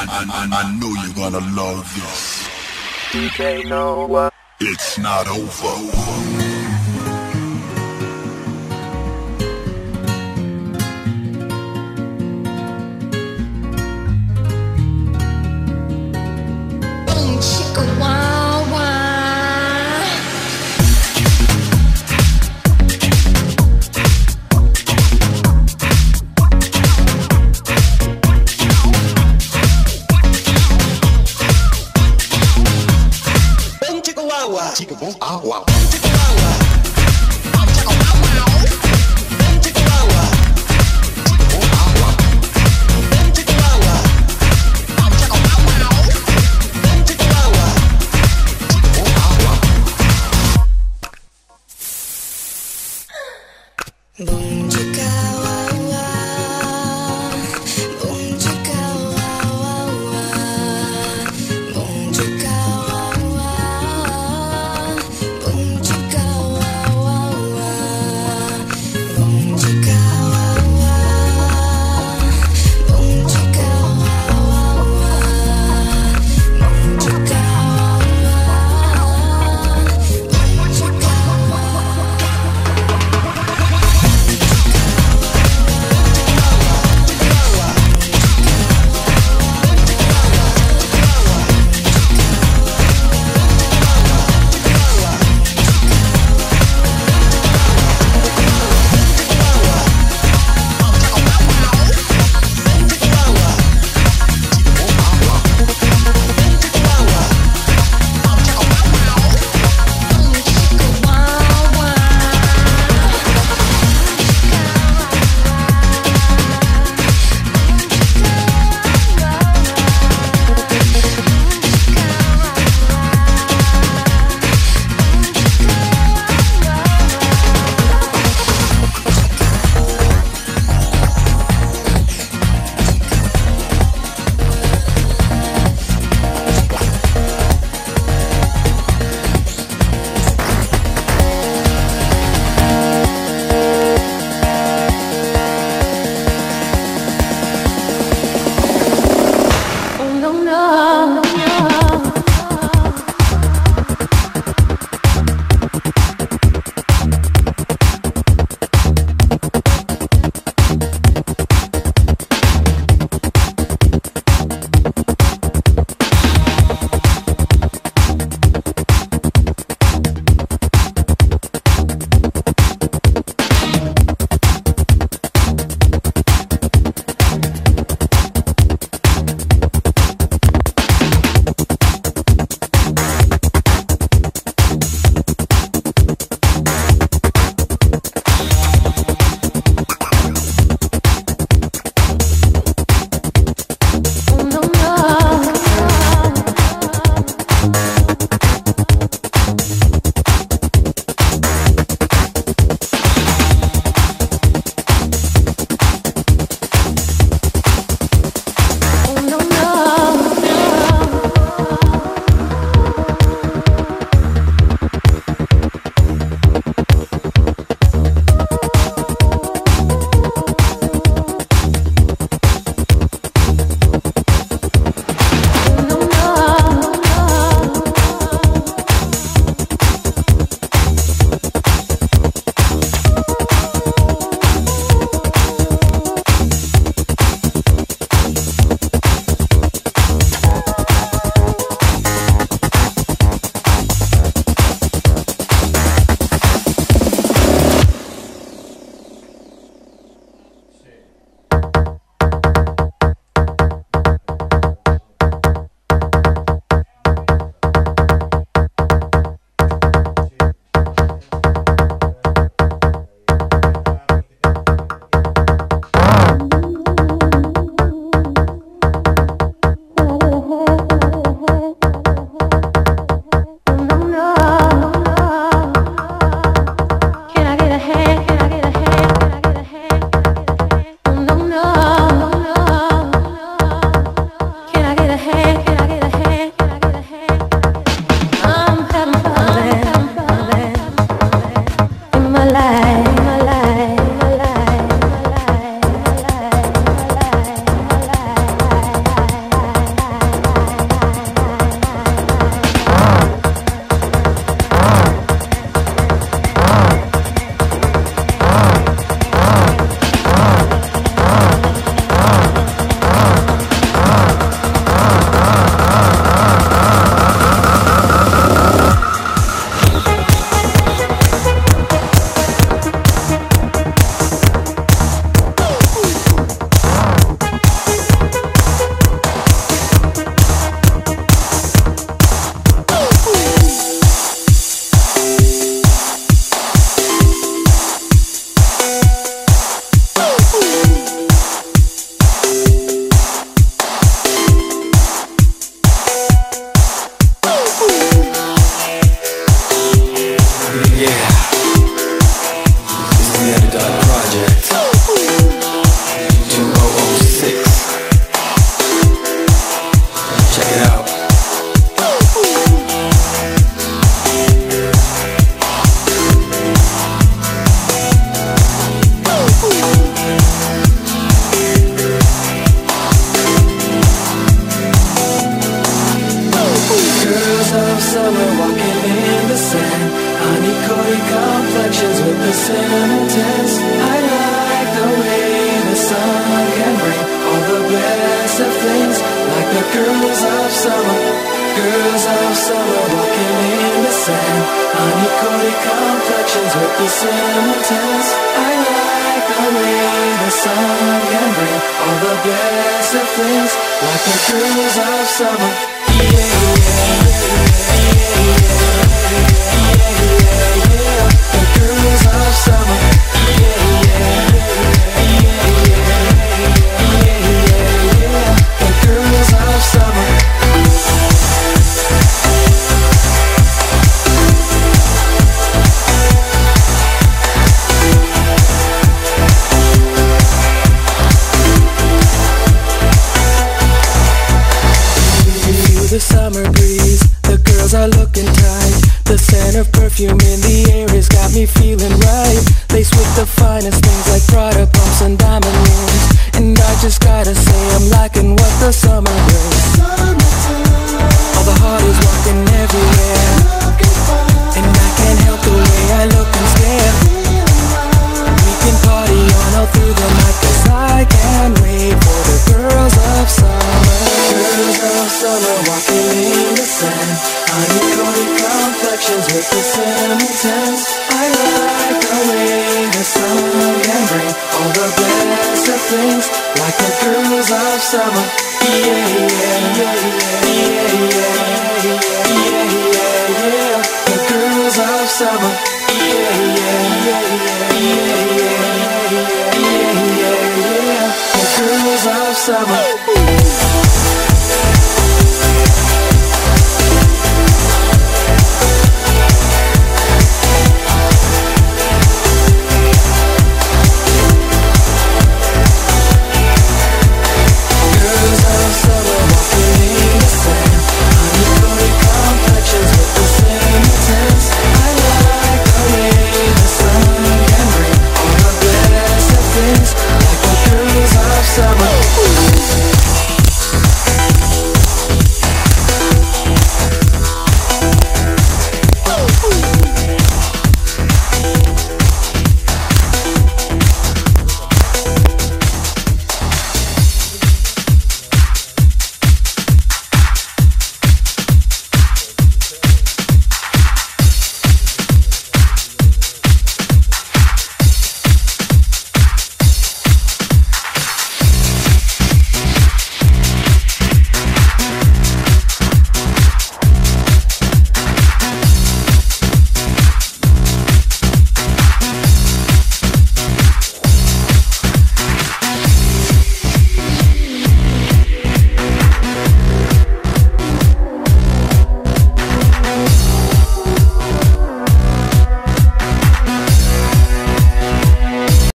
I know you're gonna love this. DJ Noah. It's not over. Chica, boom, ah, wow. Chica, wow. sun can bring all the best of things, like the girls of summer. Girls of summer walking in the sand, honey-coated complexions with the cinnamon tans. I like the way the sun can bring all the best of things, like the girls of summer. Yeah, yeah, yeah, yeah. The girls of summer. Yeah, yeah, yeah. The girls of summer. The summer breeze, the girls are looking tight. The scent of perfume in the air has got me feeling right. Laced with the finest things like Prada pumps and diamond rings. And I just gotta say I'm liking what the summer brings. All the hotties walking everywhere, and I can't help the way I look and stare. We can party on all through the night, 'cause I can't wait for the girls of summer. Girls of summer walking in the sand, honey-coated complexions with the cinnamon tans. I like the way the sun can bring all the best of things, like the girls of summer. Yeah, yeah, yeah, yeah, yeah, yeah, yeah, yeah. The girls of summer. Yeah, yeah, yeah, yeah, yeah, yeah, yeah, yeah, yeah. The girls of summer.